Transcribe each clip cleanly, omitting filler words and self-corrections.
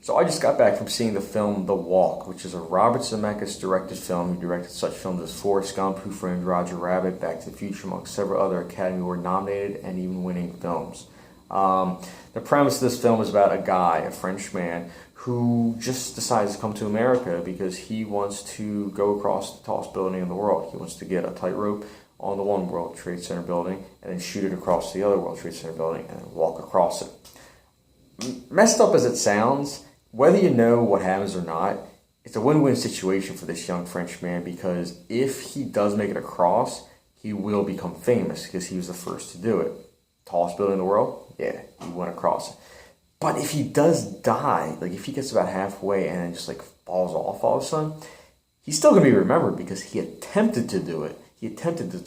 So I just got back from seeing the film The Walk, which is a Robert Zemeckis directed film. He directed such films as Forrest Gump, Who Framed Roger Rabbit, Back to the Future, among several other Academy Award nominated and even winning films. The premise of this film is about a guy, a French man, who just decides to come to America because he wants to go across the tallest building in the world. He wants to get a tightrope on the one World Trade Center building and then shoot it across the other World Trade Center building and then walk across it. Messed up as it sounds, whether you know what happens or not, it's a win-win situation for this young French man because if he does make it across, he will become famous because he was the first to do it. Tallest building in the world? Yeah, he went across it. But if he does die, like if he gets about halfway and then just like falls off all of a sudden, he's still going to be remembered because he attempted to do it. He attempted to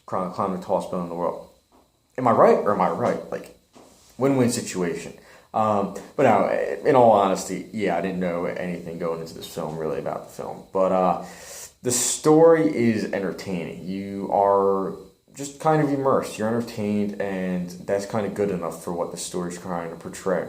climb the tallest building in the world. Am I right or am I right? Like, win-win situation. But now, in all honesty, yeah, I didn't know anything going into this film really about the film. But the story is entertaining. You are just kind of immersed. You're entertained, and that's kind of good enough for what the story's trying to portray.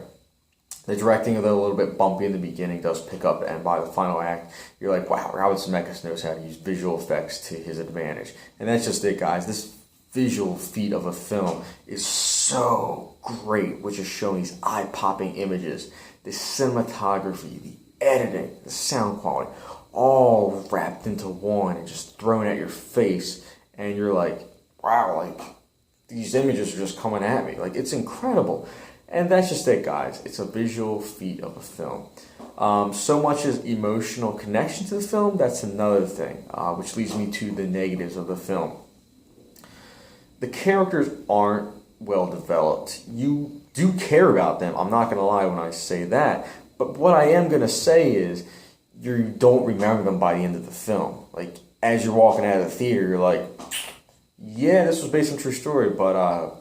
The directing, although a little bit bumpy in the beginning, does pick up, and by the final act, you're like, wow, Robert Zemeckis knows how to use visual effects to his advantage. And that's just it, guys. This visual feat of a film is so great, which is showing these eye-popping images, the cinematography, the editing, the sound quality, all wrapped into one and just thrown at your face, and you're like, wow, like, these images are just coming at me. Like, it's incredible. And that's just it, guys. It's a visual feat of a film. So much as emotional connection to the film, that's another thing, which leads me to the negatives of the film. The characters aren't well developed. You do care about them. I'm not going to lie when I say that. But what I am going to say is you don't remember them by the end of the film. Like, as you're walking out of the theater, you're like, yeah, this was based on a true story, but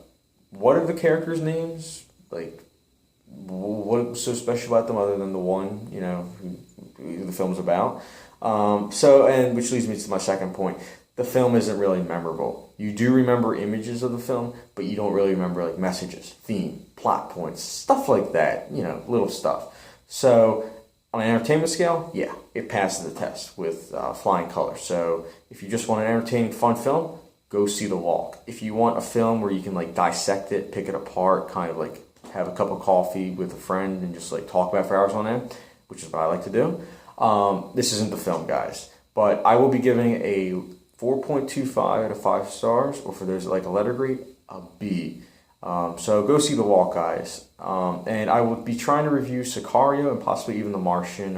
what are the characters' names? Like, what was so special about them other than the one, you know, who the film's about? And which leads me to my second point. The film isn't really memorable. You do remember images of the film, but you don't really remember like messages, theme, plot points, stuff like that, you know, little stuff. So on an entertainment scale, yeah, it passes the test with flying colors. So if you just want an entertaining, fun film, go see The Walk. If you want a film where you can like dissect it, pick it apart, kind of like have a cup of coffee with a friend and just like talk about it for hours on end, which is what I like to do, this isn't the film, guys. But I will be giving a 4.25 out of 5 stars, or for those that like a letter grade, a B. So go see The Walk, guys. And I will be trying to review Sicario and possibly even The Martian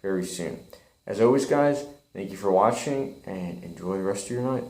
very soon. As always, guys, thank you for watching and enjoy the rest of your night.